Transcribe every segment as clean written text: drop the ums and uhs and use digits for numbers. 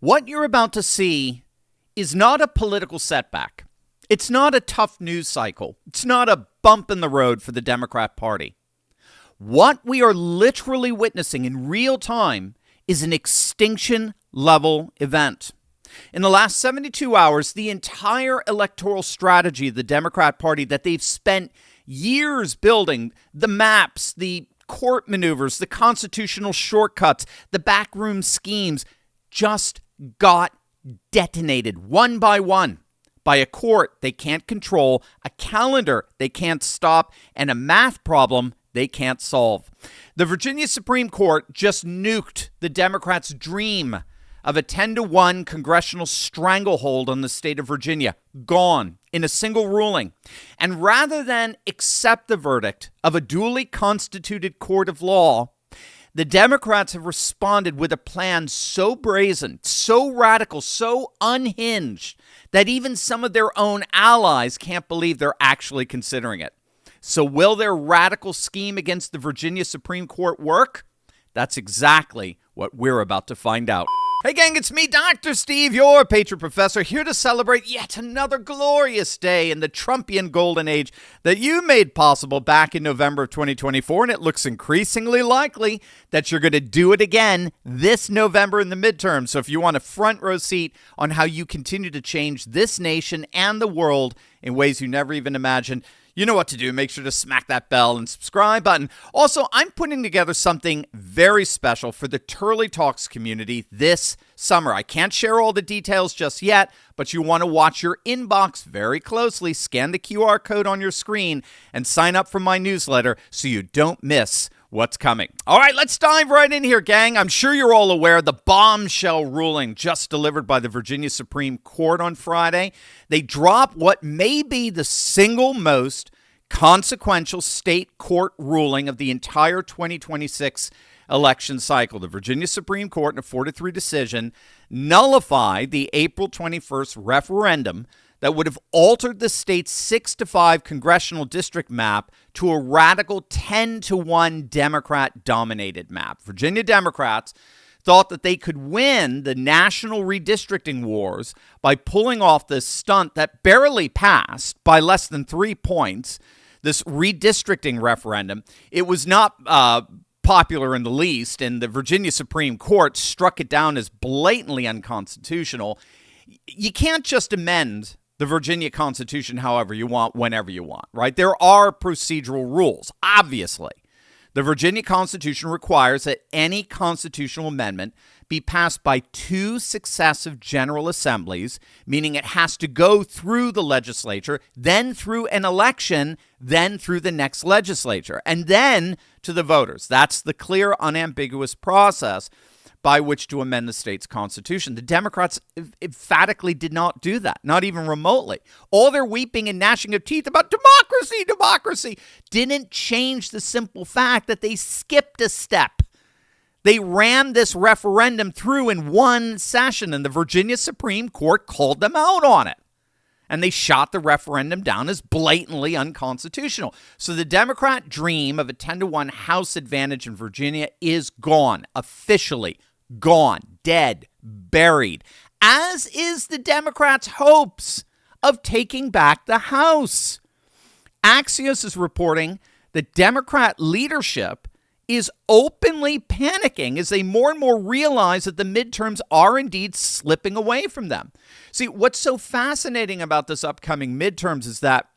What you're about to see is not a political setback. It's not a tough news cycle. It's not a bump in the road for the Democrat Party. What we are literally witnessing in real time is an extinction-level event. In the last 72 hours, the entire electoral strategy of the Democrat Party that they've spent years building, the maps, the court maneuvers, the constitutional shortcuts, the backroom schemes, just got detonated one by one by a court they can't control, a calendar they can't stop, and a math problem they can't solve. The Virginia Supreme Court just nuked the Democrats' dream of a 10-1 congressional stranglehold on the state of Virginia. Gone in a single ruling. And rather than accept the verdict of a duly constituted court of law, the Democrats have responded with a plan so brazen, so radical, so unhinged that even some of their own allies can't believe they're actually considering it. So will their radical scheme against the Virginia Supreme Court work? That's exactly what we're about to find out. Hey gang, it's me, Dr. Steve, your Patriot Professor, here to celebrate yet another glorious day in the Trumpian golden age that you made possible back in November of 2024, and it looks increasingly likely that you're going to do it again this November in the midterm. So if you want a front row seat on how you continue to change this nation and the world in ways you never even imagined, you know what to do. Make sure to smack that bell and subscribe button. Also, I'm putting together something very special for the Turley Talks community this summer. I can't share all the details just yet, but you want to watch your inbox very closely. Scan the QR code on your screen and sign up for my newsletter so you don't miss what's coming. All right, let's dive right in here, gang. I'm sure you're all aware of the bombshell ruling just delivered by the Virginia Supreme Court on Friday. They dropped what may be the single most consequential state court ruling of the entire 2026 election cycle. The Virginia Supreme Court, in a 4-3 decision, nullified the April 21st referendum that would have altered the state's 6-5 congressional district map to a radical 10-1 Democrat-dominated map. Virginia Democrats thought that they could win the national redistricting wars by pulling off this stunt that barely passed by less than 3 points, this redistricting referendum. It was not popular in the least, and the Virginia Supreme Court struck it down as blatantly unconstitutional. You can't just amend the Virginia Constitution however you want, whenever you want, right? There are procedural rules, obviously. The Virginia Constitution requires that any constitutional amendment be passed by 2 successive General Assemblies, meaning it has to go through the legislature, then through an election, then through the next legislature, and then to the voters. That's the clear, unambiguous process by which to amend the state's constitution. The Democrats emphatically did not do that, not even remotely. All their weeping and gnashing of teeth about democracy didn't change the simple fact that they skipped a step. They rammed this referendum through in one session, and the Virginia Supreme Court called them out on it. And they shot the referendum down as blatantly unconstitutional. So the Democrat dream of a 10-1 House advantage in Virginia is gone, officially gone, dead, buried, as is the Democrats' hopes of taking back the House. Axios is reporting that Democrat leadership is openly panicking as they more and more realize that the midterms are indeed slipping away from them. See, what's so fascinating about this upcoming midterms is that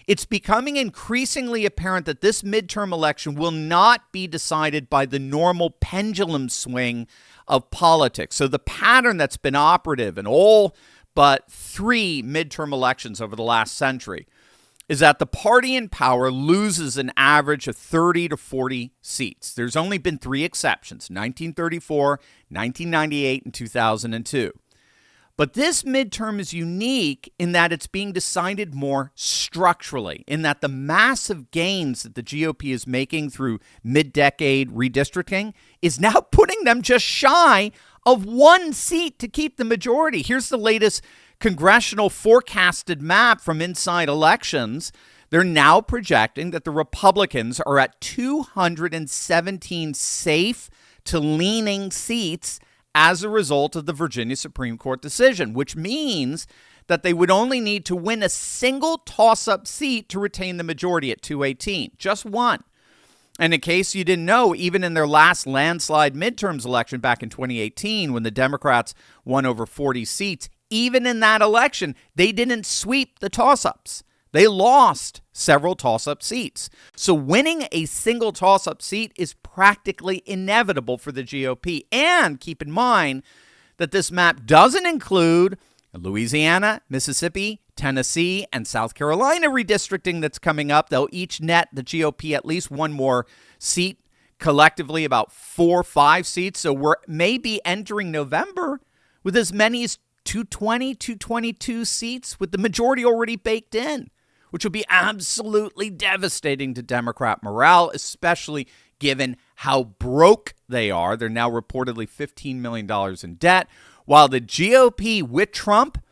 it's becoming increasingly apparent that this midterm election will not be decided by the normal pendulum swing of politics. So the pattern that's been operative in all but 3 midterm elections over the last century is that the party in power loses an average of 30 to 40 seats. There's only been 3 exceptions, 1934, 1998, and 2002. But this midterm is unique in that it's being decided more structurally, in that the massive gains that the GOP is making through mid-decade redistricting is now putting them just shy of 1 seat to keep the majority. Here's the latest congressional forecasted map from Inside Elections. They're now projecting that the Republicans are at 217 safe to leaning seats as a result of the Virginia Supreme Court decision, which means that they would only need to win a single toss-up seat to retain the majority at 218, just one. And in case you didn't know, even in their last landslide midterms election back in 2018, when the Democrats won over 40 seats, even in that election, they didn't sweep the toss-ups. They lost several toss-up seats. So winning a single toss-up seat is practically inevitable for the GOP. And keep in mind that this map doesn't include Louisiana, Mississippi, Tennessee, and South Carolina redistricting that's coming up. They'll each net the GOP at least one more seat, collectively about 4 or 5 seats. So we're maybe entering November with as many as 220, 222 seats with the majority already baked in, which will be absolutely devastating to Democrat morale, especially given how broke they are. They're now reportedly $15 million in debt, while the GOP with Trump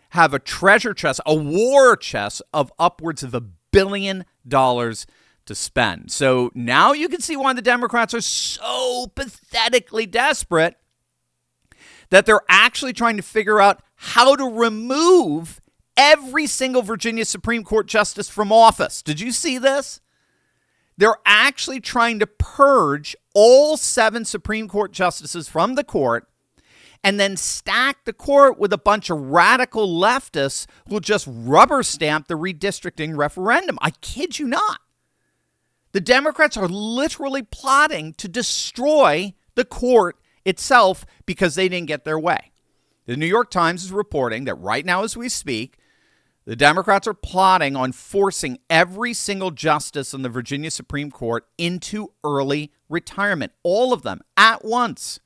have a treasure chest, a war chest of upwards of $1 billion to spend. So now you can see why the Democrats are so pathetically desperate that they're actually trying to figure out how to remove every single Virginia Supreme Court justice from office. Did you see this? They're actually trying to purge all 7 Supreme Court justices from the court and then stack the court with a bunch of radical leftists who will just rubber stamp the redistricting referendum. I kid you not. The Democrats are literally plotting to destroy the court itself because they didn't get their way. The New York Times is reporting that right now as we speak, the Democrats are plotting on forcing every single justice on the Virginia Supreme Court into early retirement, all of them at once.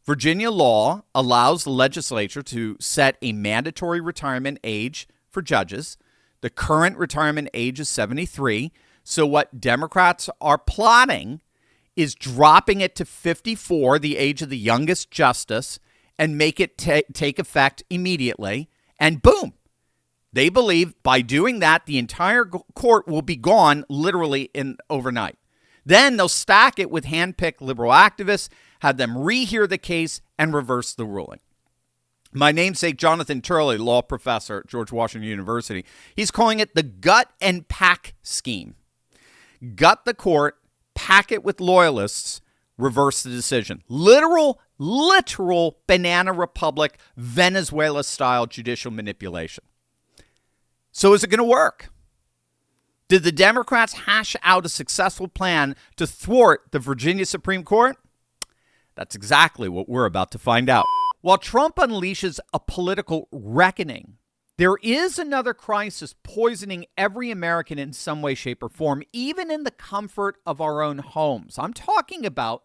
Virginia law allows the legislature to set a mandatory retirement age for judges. The current retirement age is 73. So what Democrats are plotting is dropping it to 54, the age of the youngest justice, and make it take effect immediately. And boom, they believe by doing that, the entire court will be gone literally in overnight. Then they'll stack it with handpicked liberal activists, have them rehear the case, and reverse the ruling. My namesake, Jonathan Turley, law professor at George Washington University, he's calling it the gut and pack scheme. Gut the court, pack it with loyalists, reverse the decision. Literal banana republic, Venezuela-style judicial manipulation. So is it going to work? Did the Democrats hash out a successful plan to thwart the Virginia Supreme Court? That's exactly what we're about to find out. While Trump unleashes a political reckoning, there is another crisis poisoning every American in some way, shape, or form, even in the comfort of our own homes. I'm talking about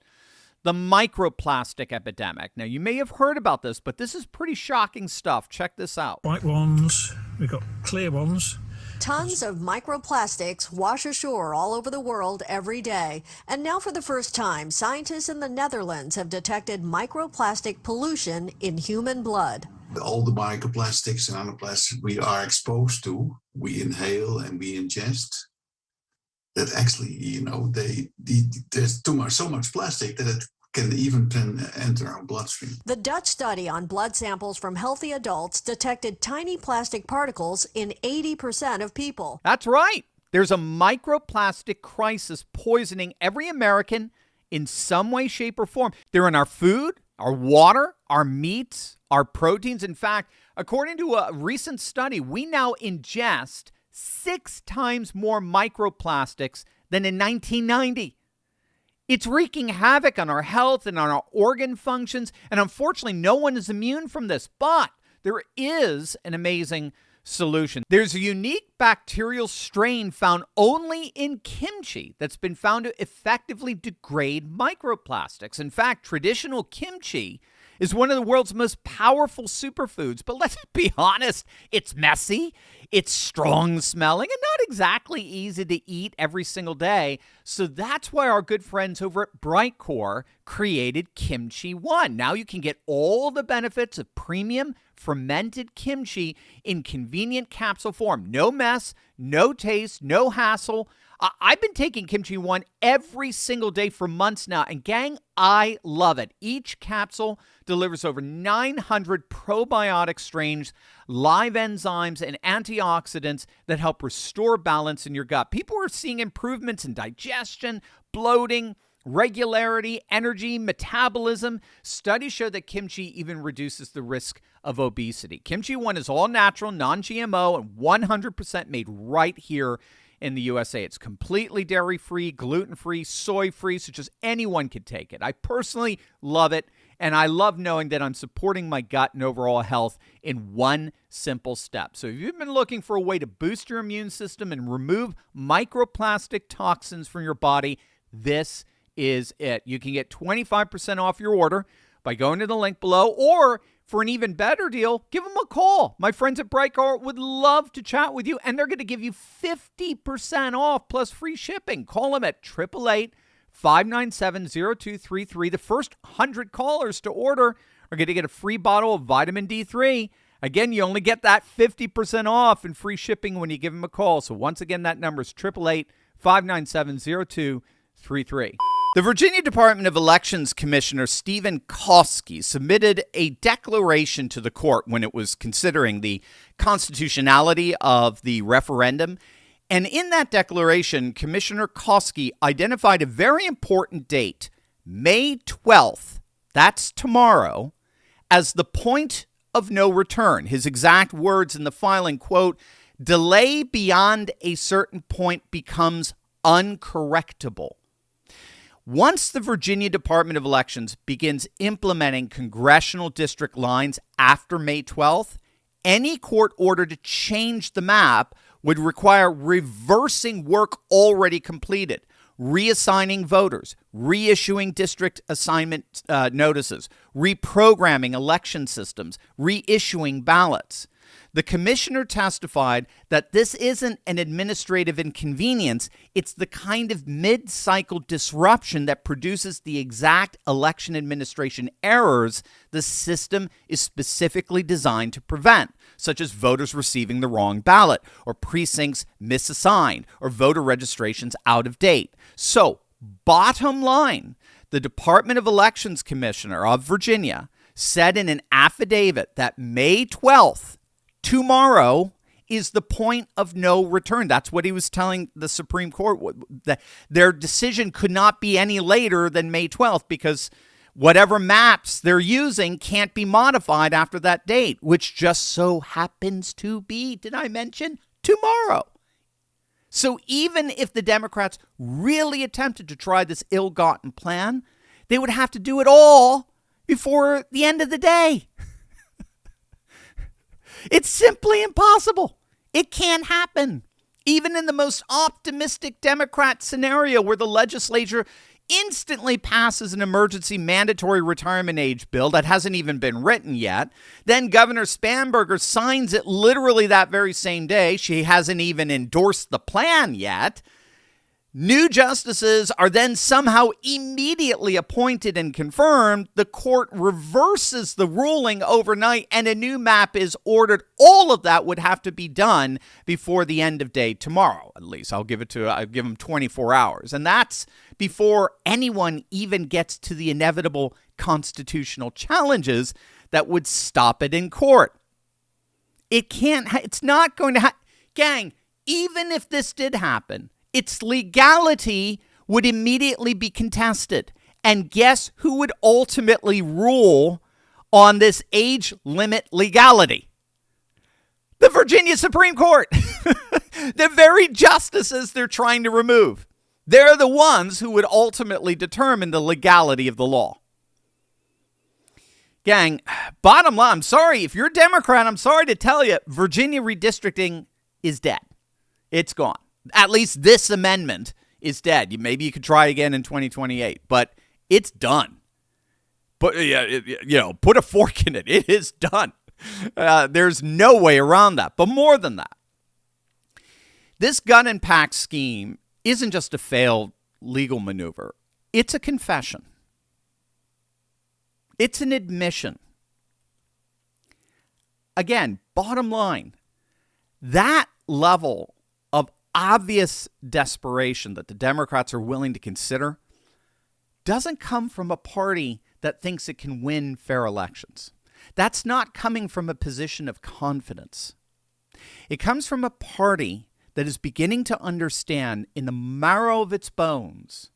the microplastic epidemic. Now, you may have heard about this, but this is pretty shocking stuff. Check this out. White ones, we've got clear ones. Tons of microplastics wash ashore all over the world every day. And now for the first time, scientists in the Netherlands have detected microplastic pollution in human blood. All the microplastics and nanoplastics we are exposed to, we inhale and we ingest, that actually, there's so much plastic that it can even enter our bloodstream. The Dutch study on blood samples from healthy adults detected tiny plastic particles in 80% of people. That's right. There's a microplastic crisis poisoning every American in some way, shape, or form. They're in our food, our water, our meats, our proteins. In fact, according to a recent study, we now ingest 6 times more microplastics than in 1990. It's wreaking havoc on our health and on our organ functions, and unfortunately, no one is immune from this. But there is an amazing solution. There's a unique bacterial strain found only in kimchi that's been found to effectively degrade microplastics. In fact, traditional kimchi is one of the world's most powerful superfoods. But let's be honest, it's messy, it's strong smelling, and not exactly easy to eat every single day. So that's why our good friends over at Brightcore created Kimchi One. Now you can get all the benefits of premium fermented kimchi in convenient capsule form. No mess, no taste, no hassle. I've been taking Kimchi 1 every single day for months now, and gang, I love it. Each capsule delivers over 900 probiotic strains, live enzymes, and antioxidants that help restore balance in your gut. People are seeing improvements in digestion, bloating, regularity, energy, metabolism. Studies show that kimchi even reduces the risk of obesity. Kimchi 1 is all natural, non-GMO, and 100% made right here in the USA. It's completely dairy-free, gluten-free, soy-free, so just anyone could take it. I personally love it, and I love knowing that I'm supporting my gut and overall health in one simple step. So if you've been looking for a way to boost your immune system and remove microplastic toxins from your body, this is it. You can get 25% off your order by going to the link below, or for an even better deal, give them a call. My friends at Brightcore would love to chat with you, and they're going to give you 50% off plus free shipping. Call them at 888-597-0233. The first 100 callers to order are going to get a free bottle of vitamin D3. Again, you only get that 50% off and free shipping when you give them a call. So once again, that number is 888-597-0233. The Virginia Department of Elections Commissioner Stephen Koski submitted a declaration to the court when it was considering the constitutionality of the referendum. And in that declaration, Commissioner Koski identified a very important date, May 12th, that's tomorrow, as the point of no return. His exact words in the filing, quote, "Delay beyond a certain point becomes uncorrectable." Once the Virginia Department of Elections begins implementing congressional district lines after May 12th, any court order to change the map would require reversing work already completed, reassigning voters, reissuing district assignment notices, reprogramming election systems, reissuing ballots. The commissioner testified that this isn't an administrative inconvenience. It's the kind of mid-cycle disruption that produces the exact election administration errors the system is specifically designed to prevent, such as voters receiving the wrong ballot, or precincts misassigned, or voter registrations out of date. So, bottom line, the Department of Elections Commissioner of Virginia said in an affidavit that May 12th, tomorrow, is the point of no return. That's what he was telling the Supreme Court. That their decision could not be any later than May 12th because whatever maps they're using can't be modified after that date, which just so happens to be, did I mention, tomorrow. So even if the Democrats really attempted to try this ill-gotten plan, they would have to do it all before the end of the day. It's simply impossible. It can't happen. Even in the most optimistic Democrat scenario where the legislature instantly passes an emergency mandatory retirement age bill that hasn't even been written yet, then Governor Spanberger signs it literally that very same day. She hasn't even endorsed the plan yet. New justices are then somehow immediately appointed and confirmed. The court reverses the ruling overnight and a new map is ordered. All of that would have to be done before the end of day tomorrow. At least I'll give them 24 hours. And that's before anyone even gets to the inevitable constitutional challenges that would stop it in court. It's not going to gang, even if this did happen, its legality would immediately be contested. And guess who would ultimately rule on this age limit legality? The Virginia Supreme Court. The very justices they're trying to remove. They're the ones who would ultimately determine the legality of the law. Gang, bottom line, I'm sorry. If you're a Democrat, I'm sorry to tell you, Virginia redistricting is dead. It's gone. At least this amendment is dead. Maybe you could try again in 2028, but it's done. But put a fork in it. It is done. There's no way around that. But more than that, this gun and pack scheme isn't just a failed legal maneuver. It's a confession. It's an admission. Again, bottom line, that level of obvious desperation that the Democrats are willing to consider doesn't come from a party that thinks it can win fair elections. That's not coming from a position of confidence. It comes from a party that is beginning to understand in the marrow of its bones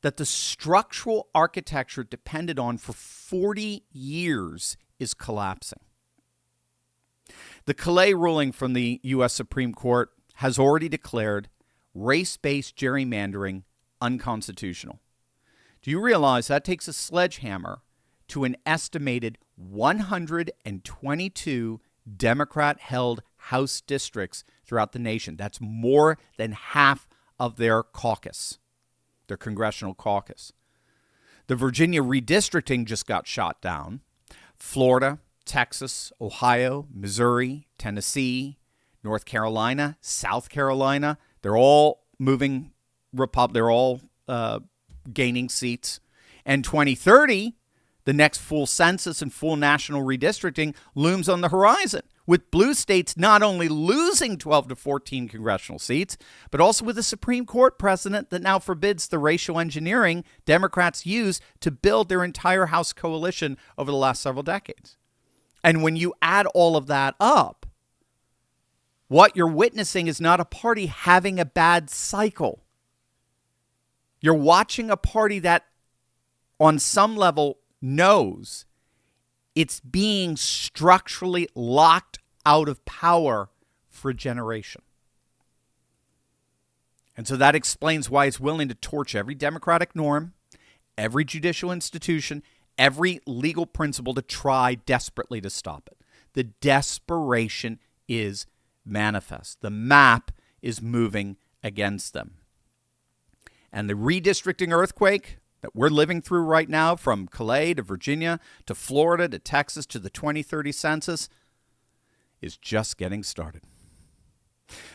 that the structural architecture depended on for 40 years is collapsing. The Calais ruling from the U.S. Supreme Court has already declared race-based gerrymandering unconstitutional. Do you realize that takes a sledgehammer to an estimated 122 Democrat-held House districts throughout the nation? That's more than half of their caucus, their congressional caucus. The Virginia redistricting just got shot down. Florida, Texas, Ohio, Missouri, Tennessee, North Carolina, South Carolina, they're all moving they're all gaining seats. And 2030, the next full census and full national redistricting looms on the horizon, with blue states not only losing 12 to 14 congressional seats, but also with a Supreme Court precedent that now forbids the racial engineering Democrats use to build their entire House coalition over the last several decades. And when you add all of that up, what you're witnessing is not a party having a bad cycle. You're watching a party that, on some level, knows it's being structurally locked out of power for a generation. And so that explains why it's willing to torch every democratic norm, every judicial institution, every legal principle to try desperately to stop it. The desperation is manifest. The map is moving against them. And the redistricting earthquake that we're living through right now, from Calais to Virginia to Florida to Texas to the 2030 census, is just getting started.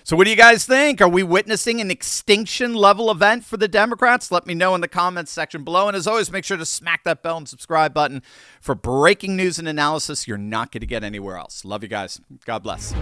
So what do you guys think? Are we witnessing an extinction level event for the Democrats? Let me know in the comments section below. And as always, make sure to smack that bell and subscribe button for breaking news and analysis you're not going to get anywhere else. Love you guys. God bless.